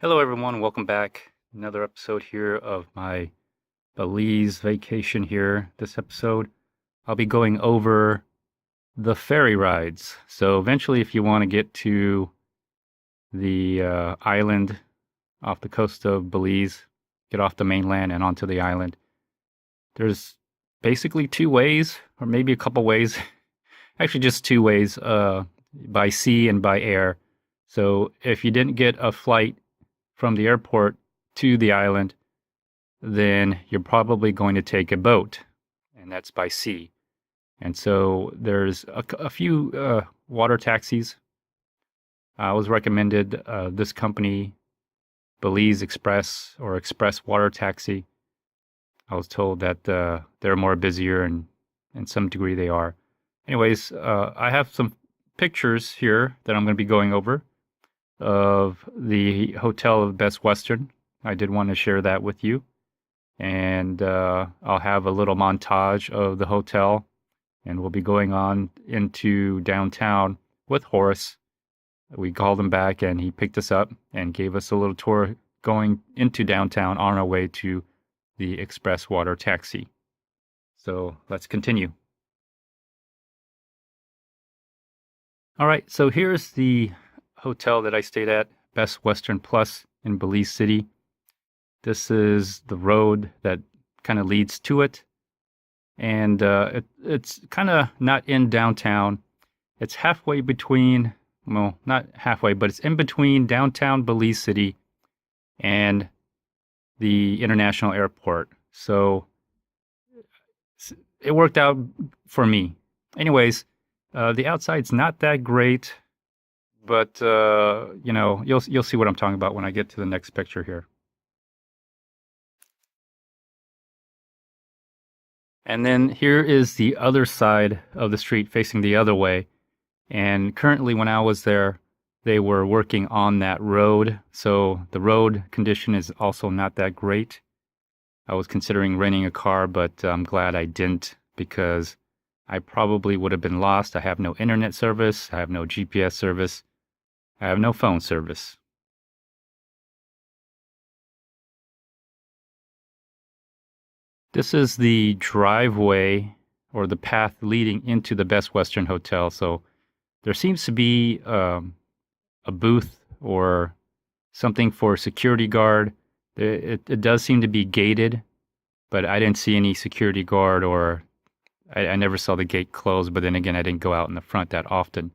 Hello, everyone. Welcome back. Another episode here of my Belize vacation here. This episode, I'll be going over the ferry rides. So eventually, if you want to get to the island off the coast of Belize, get off the mainland and onto the island, there's basically two ways, or maybe a couple ways. Actually, just two ways, by sea and by air. So if you didn't get a flight from the airport to the island, then you're probably going to take a boat, and that's by sea. And so there's a few water taxis. I was recommended this company, Belize Express or Express Water Taxi. I was told that they're more busier, and in some degree they are. Anyways, I have some pictures here that I'm going to be going over of the Hotel of Best Western. I did want to share that with you. And I'll have a little montage of the hotel, and we'll be going on into downtown with Horace. We called him back, and he picked us up and gave us a little tour going into downtown on our way to the Express Water Taxi. So let's continue. All right, so here's the hotel that I stayed at, Best Western Plus in Belize City. This is the road that kind of leads to it. And it's kind of not in downtown. It's halfway between, well, not halfway, but it's in between downtown Belize City and the international airport. So it worked out for me. Anyways, the outside's not that great, but you'll see what I'm talking about when I get to the next picture here. And then here is the other side of the street facing the other way. And currently, when I was there, they were working on that road. So the road condition is also not that great. I was considering renting a car, but I'm glad I didn't, because I probably would have been lost. I have no internet service. I have no GPS service. I have no phone service. This is the driveway or the path leading into the Best Western Hotel. So there seems to be a booth or something for a security guard. It does seem to be gated, but I didn't see any security guard, or I never saw the gate closed. But then again, I didn't go out in the front that often.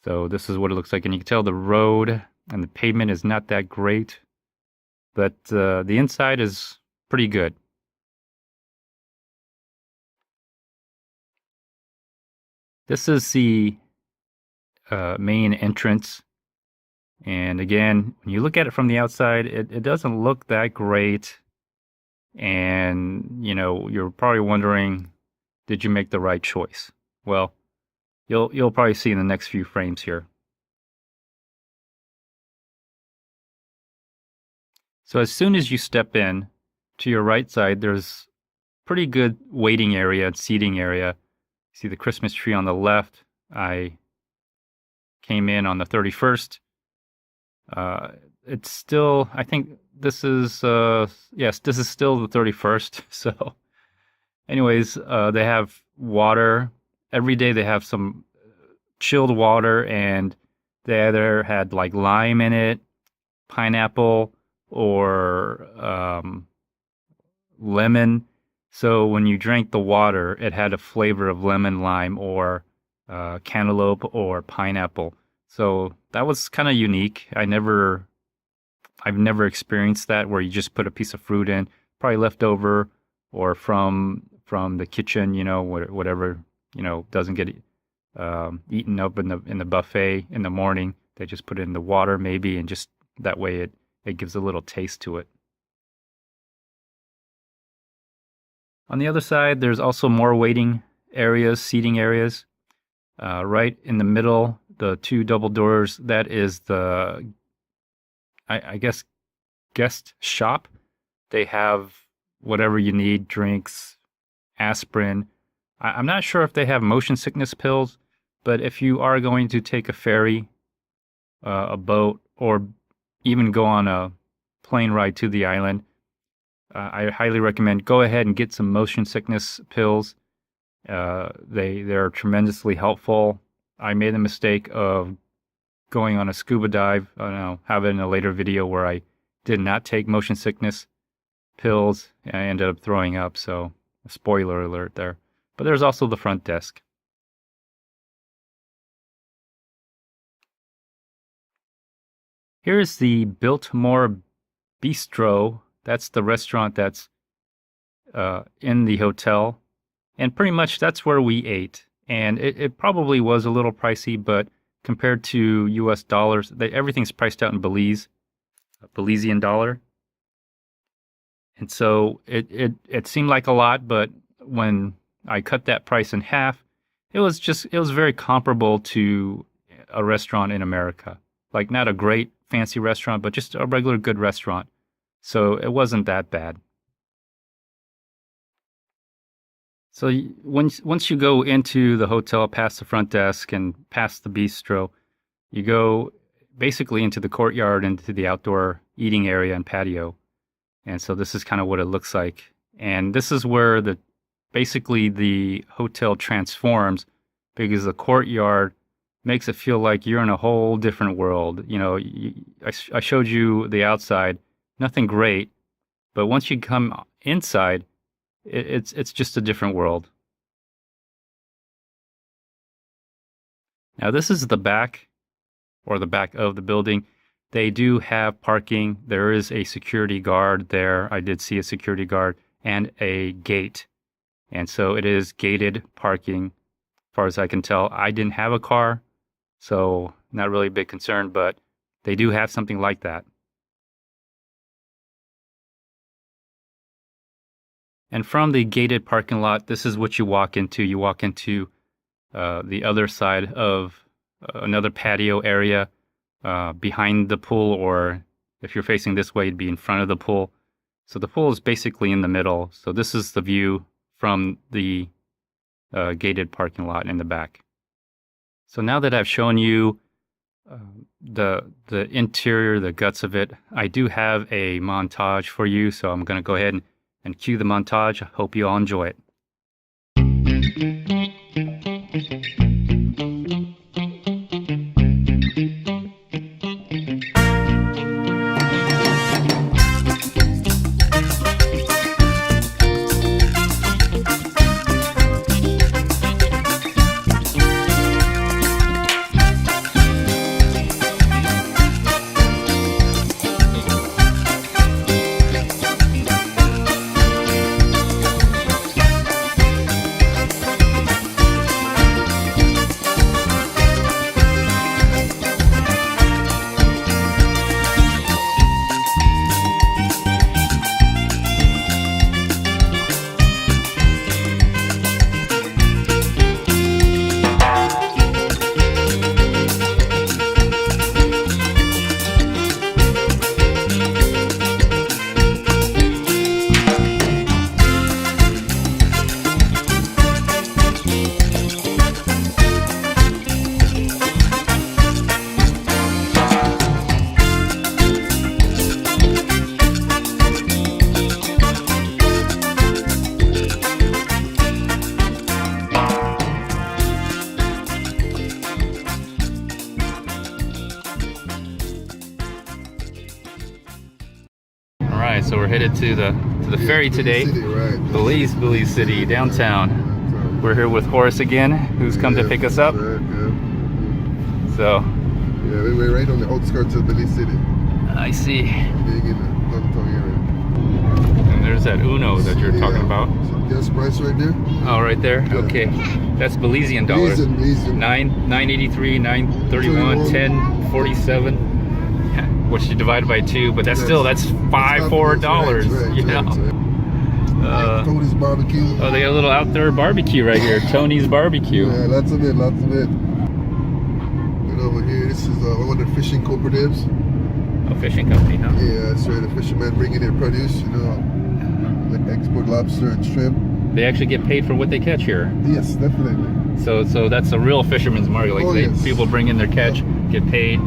So this is what it looks like. And you can tell the road and the pavement is not that great, but the inside is pretty good. This is the main entrance. And again, when you look at it from the outside, it doesn't look that great. And, you're probably wondering, did you make the right choice? Well, you'll probably see in the next few frames here. So as soon as you step in, to your right side, there's pretty good waiting area and seating area. See the Christmas tree on the left. I came in on the 31st. It's still, I think this is, yes, this is still the 31st. So anyways, they have water. Every day they have some chilled water, and they either had like lime in it, pineapple, or lemon. So when you drank the water, it had a flavor of lemon, lime, or cantaloupe or pineapple. So that was kind of unique. I've never experienced that, where you just put a piece of fruit in, probably left over or from the kitchen, whatever, doesn't get eaten up in the buffet in the morning. They just put it in the water maybe, and just that way it gives a little taste to it. On the other side, there's also more waiting areas, seating areas. Right in the middle, the two double doors, that is the, I guess, guest shop. They have whatever you need, drinks, aspirin. I'm not sure if they have motion sickness pills, but if you are going to take a ferry, a boat, or even go on a plane ride to the island, I highly recommend go ahead and get some motion sickness pills. They're tremendously helpful. I made the mistake of going on a scuba dive. I'll have it in a later video where I did not take motion sickness pills and I ended up throwing up. So a spoiler alert there. But there's also the front desk. Here's the Biltmore Bistro. That's the restaurant that's in the hotel. And pretty much that's where we ate. And it probably was a little pricey, but compared to US dollars, everything's priced out in Belizean dollar. And so it seemed like a lot, but when I cut that price in half, it was very comparable to a restaurant in America. Like not a great fancy restaurant, but just a regular good restaurant. So it wasn't that bad. So once you go into the hotel, past the front desk and past the bistro, you go basically into the courtyard, into the outdoor eating area and patio. And so this is kind of what it looks like. And this is where basically the hotel transforms, because the courtyard makes it feel like you're in a whole different world. You know, I showed you the outside, nothing great, but once you come inside, it's just a different world. Now this is the back, or the back of the building. They do have parking. There is a security guard there. I did see a security guard and a gate. And so it is gated parking, as far as I can tell. I didn't have a car, so not really a big concern, but they do have something like that. And from the gated parking lot, this is what you walk into. You walk into the other side of another patio area behind the pool, or if you're facing this way, it'd be in front of the pool. So the pool is basically in the middle. So this is the view from the gated parking lot in the back. So now that I've shown you the interior, the guts of it, I do have a montage for you. So I'm going to go ahead and cue the montage. I hope you all enjoy it. So we're headed to the ferry today, City, right. Belize City, downtown. We're here with Horace again, who's come to pick us up. Right, yeah. So Yeah, we're right on the outskirts of Belize City. I see. Big in the downtown area. And there's that Uno that you're talking about. So gas price right there. Oh, right there. Yeah. Okay, that's Belizean dollars. Belizean. 9.83, 9.31, 10.47. Which you divide by 2, but that's $4. Right, You know. Tony's barbecue. Oh, they got a little outdoor barbecue right here. Tony's barbecue. Yeah, lots of it. And over here, this is one of the fishing cooperatives. A fishing company, huh? Yeah, that's right. The fishermen bring in their produce, like export lobster and shrimp. They actually get paid for what they catch here. Yes, definitely. So that's a real fisherman's market. Like Oh, yes. people bring in their catch, get paid.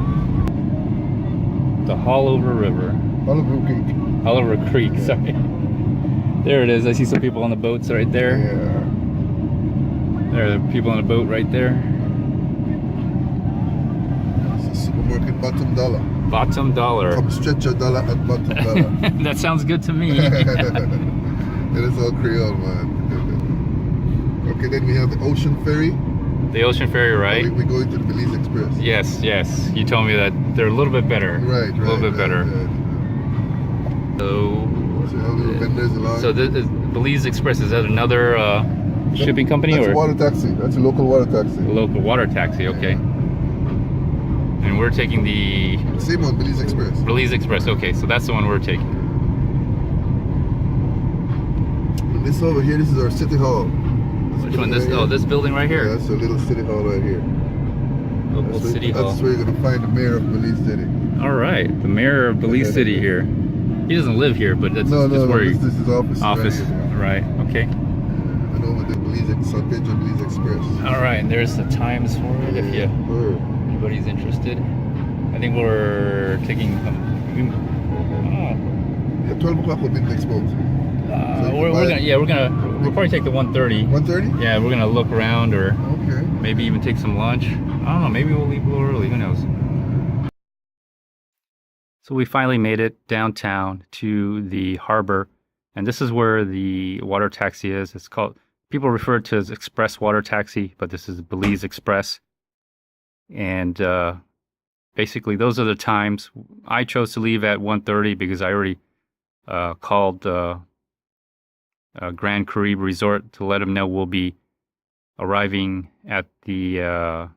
the Hollover River. Oliver Creek. Hollover Creek, sorry. There it is. I see some people on the boats right there. Yeah. There are people on the boat right there. It's a supermarket bottom dollar. Bottom dollar. Come stretch your dollar at bottom dollar. That sounds good to me. It is all Creole, man. Okay, then we have the Ocean Ferry. The Ocean Ferry, right? We go into the Belize Express. Yes, yes. You told me that they're a little bit better. Right, A little bit better. Right. So, So all the vendors along. so the Belize Express, is that another shipping company That's or a water taxi. That's a local water taxi. a local water taxi? Okay. And we're taking the Same one, Belize Express. Belize Express. Okay, so that's the one we're taking. And this over here, this is our city hall. Which one? This? Oh, this building right Yeah, here. that's a little city hall right here. Local City Hall. That's where you're gonna find the mayor of Belize City. All right, the mayor of Belize City here. He doesn't live here, but that's No, just where this is his office. office. Right here. Right. Okay. And over the San Pedro Belize Express. All right, and there's the times for it if anybody's interested. I think we're taking. Yeah, 12 o'clock will be the next boat. We'll probably take the 1:30. 1:30? Yeah, we're gonna look around or Okay. maybe even take some lunch. I don't know. Maybe we'll leave a little early. Who knows? So we finally made it downtown to the harbor, and this is where the water taxi is. It's called. People refer to it as Express Water Taxi, but this is Belize Express. And basically, those are the times. I chose to leave at 1:30 because I already called Grand Caribe Resort to let them know we'll be arriving at the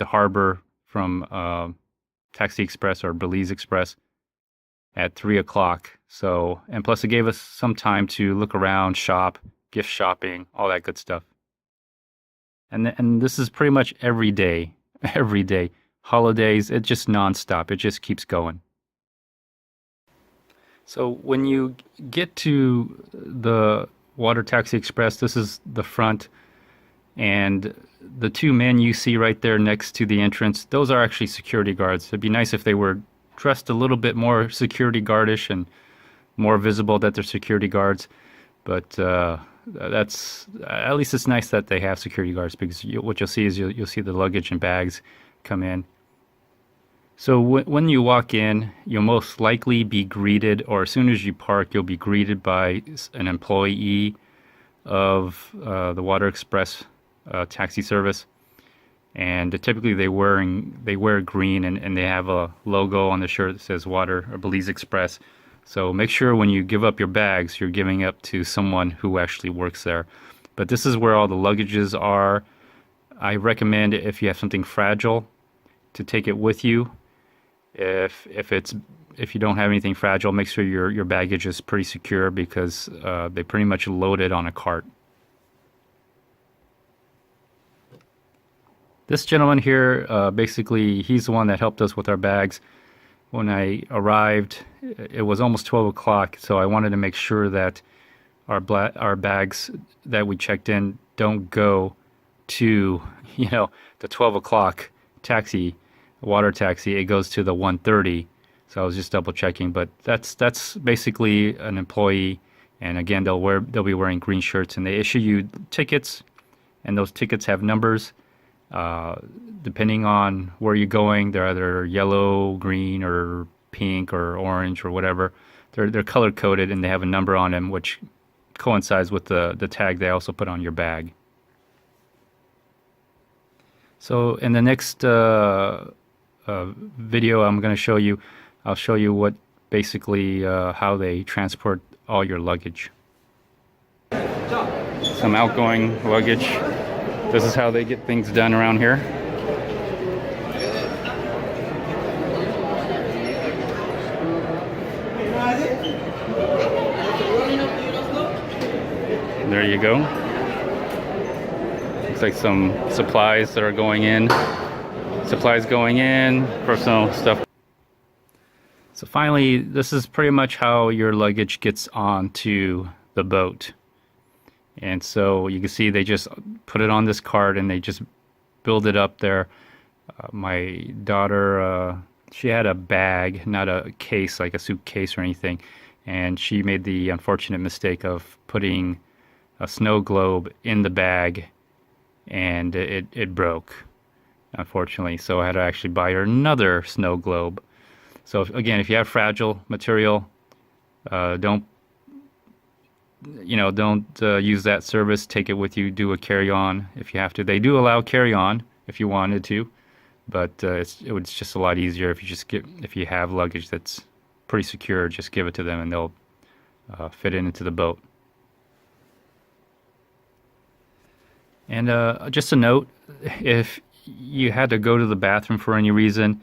harbor from Taxi Express or Belize Express at 3 o'clock. So, and plus it gave us some time to look around, shop, gift shopping, all that good stuff. And this is pretty much every day. Every day. Holidays, it just nonstop. It just keeps going. So when you get to the Water Taxi Express, this is the front, and the two men you see right there next to the entrance, those are actually security guards. It'd be nice if they were dressed a little bit more security guardish and more visible that they're security guards, but that's at least it's nice that they have security guards because what you'll see is you'll see the luggage and bags come in. So when you walk in, you'll most likely be greeted, or as soon as you park, you'll be greeted by an employee of the Water Express taxi service. And typically they wear green and they have a logo on the shirt that says Water or Belize Express. So make sure when you give up your bags, you're giving up to someone who actually works there. But this is where all the luggages are. I recommend if you have something fragile to take it with you. If you don't have anything fragile, make sure your baggage is pretty secure because they pretty much load it on a cart. This gentleman here, basically, he's the one that helped us with our bags. When I arrived, it was almost 12 o'clock, so I wanted to make sure that our bags that we checked in don't go to, the 12 o'clock water taxi. It goes to the 1:30. So I was just double checking, but that's basically an employee, and again they'll be wearing green shirts, and they issue you tickets, and those tickets have numbers. Depending on where you're going, they're either yellow, green, or pink, or orange, or whatever. They're color coded, and they have a number on them, which coincides with the tag they also put on your bag. So in the next video I'm going to show you, I'll show you what basically how they transport all your luggage. Some outgoing luggage. This is how they get things done around here. There you go. Looks like some supplies that are going in. Supplies going in, personal stuff. So finally, this is pretty much how your luggage gets onto the boat. And so you can see they just put it on this cart and they just build it up there. My daughter she had a bag, not a case like a suitcase or anything, and she made the unfortunate mistake of putting a snow globe in the bag, and it broke, unfortunately. So I had to actually buy her another snow globe. So again, if you have fragile material, don't use that service. Take it with you. Do a carry-on if you have to. They do allow carry-on if you wanted to, but it's just a lot easier if you have luggage that's pretty secure. Just give it to them and they'll fit it into the boat. And just a note, if you had to go to the bathroom for any reason,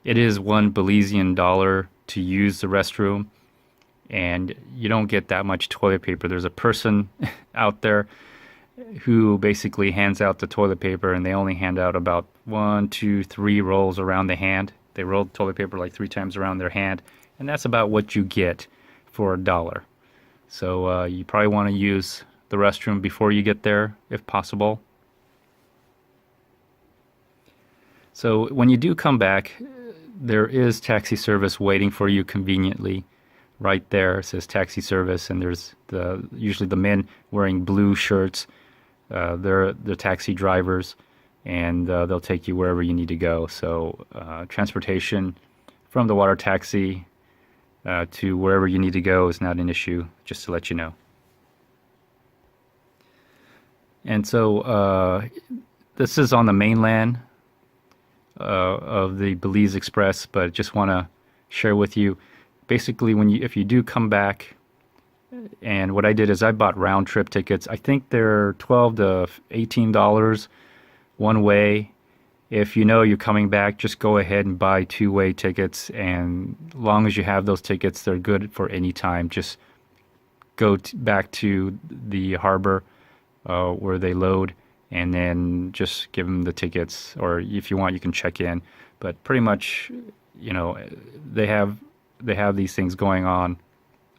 it is $1 Belizean to use the restroom, and you don't get that much toilet paper. There's a person out there who basically hands out the toilet paper, and they only hand out about 1, 2, 3 rolls around the hand. They roll the toilet paper like 3 times around their hand, and that's about what you get for $1. So you probably want to use the restroom before you get there, if possible. So when you do come back, there is taxi service waiting for you conveniently. Right there it says taxi service, and there's usually the men wearing blue shirts. They're the taxi drivers, and they'll take you wherever you need to go. So transportation from the water taxi to wherever you need to go is not an issue, just to let you know. And so this is on the mainland of the Belize Express, but just want to share with you, basically, if you do come back, and what I did is I bought round trip tickets. I think they're $12 to $18 one way. If you know you're coming back, just go ahead and buy two-way tickets, and as long as you have those tickets, they're good for any time. Just go back to the harbor where they load, and then just give them the tickets, or if you want, you can check in. But pretty much, they have these things going on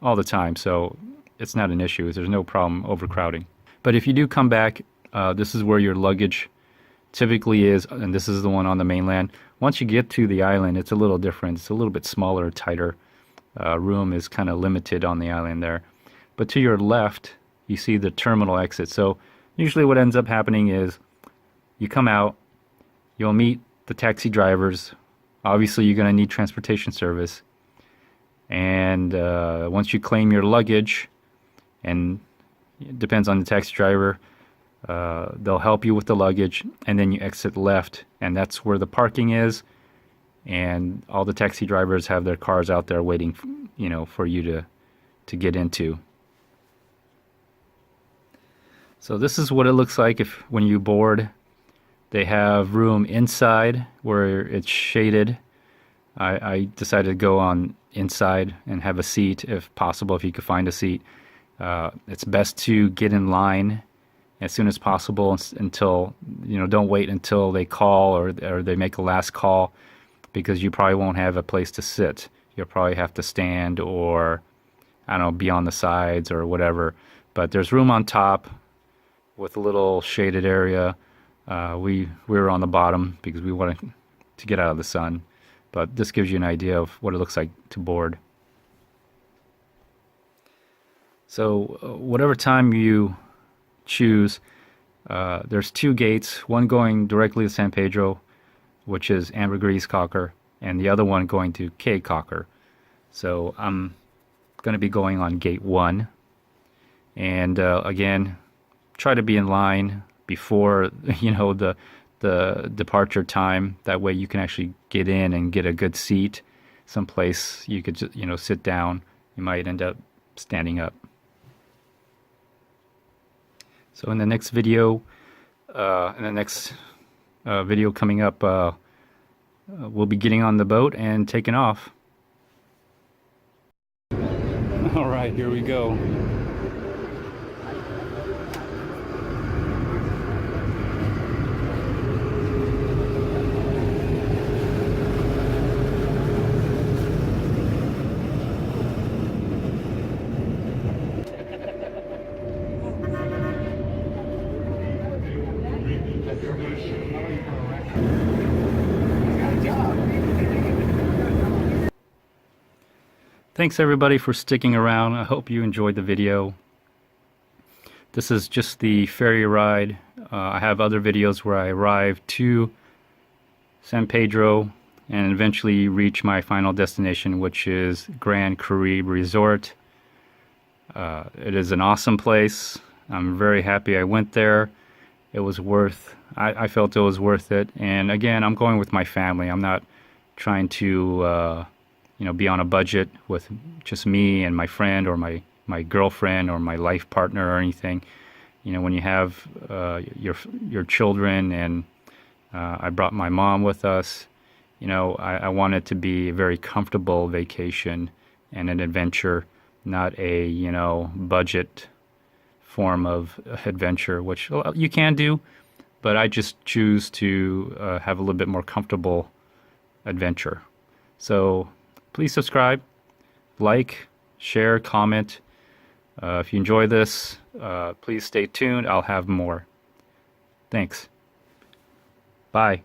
all the time, so it's not an issue. There's no problem overcrowding. But if you do come back, this is where your luggage typically is, and this is the one on the mainland. Once you get to the island, it's a little different. It's a little bit smaller, tighter. Room is kind of limited on the island there. But to your left, you see the terminal exit. So usually what ends up happening is you come out, you'll meet the taxi drivers. Obviously, you're going to need transportation service. And once you claim your luggage, and it depends on the taxi driver, they'll help you with the luggage, and then you exit left, and that's where the parking is, and all the taxi drivers have their cars out there waiting, for you to get into. So this is what it looks like when you board. They have room inside where it's shaded. I decided to go on inside and have a seat if possible, if you could find a seat. It's best to get in line as soon as possible until, don't wait until they call or they make a last call, because you probably won't have a place to sit. You'll probably have to stand or, be on the sides or whatever. But there's room on top with a little shaded area. We were on the bottom because we wanted to get out of the sun. But this gives you an idea of what it looks like to board. So whatever time you choose, there's 2 gates, one going directly to San Pedro, which is Ambergriscaye, and the other one going to Caye Caulker. So I'm going to be going on gate 1. And again, try to be in line before, the departure time. That way you can actually get in and get a good seat, someplace you could just, sit down. You might end up standing up. So in the next video, coming up, we'll be getting on the boat and taking off. All right, here we go. Thanks everybody for sticking around. I hope you enjoyed the video. This is just the ferry ride. I have other videos where I arrive to San Pedro and eventually reach my final destination, which is Grand Caribe Resort. It is an awesome place. I'm very happy I went there. It was I felt it was worth it. And again, I'm going with my family. I'm not trying to, be on a budget with just me and my friend or my girlfriend or my life partner or anything. When you have your children, and I brought my mom with us, I want it to be a very comfortable vacation and an adventure, not a, budget form of adventure, which you can do, but I just choose to have a little bit more comfortable adventure. So please subscribe, like, share, comment. If you enjoy this, please stay tuned. I'll have more. Thanks. Bye.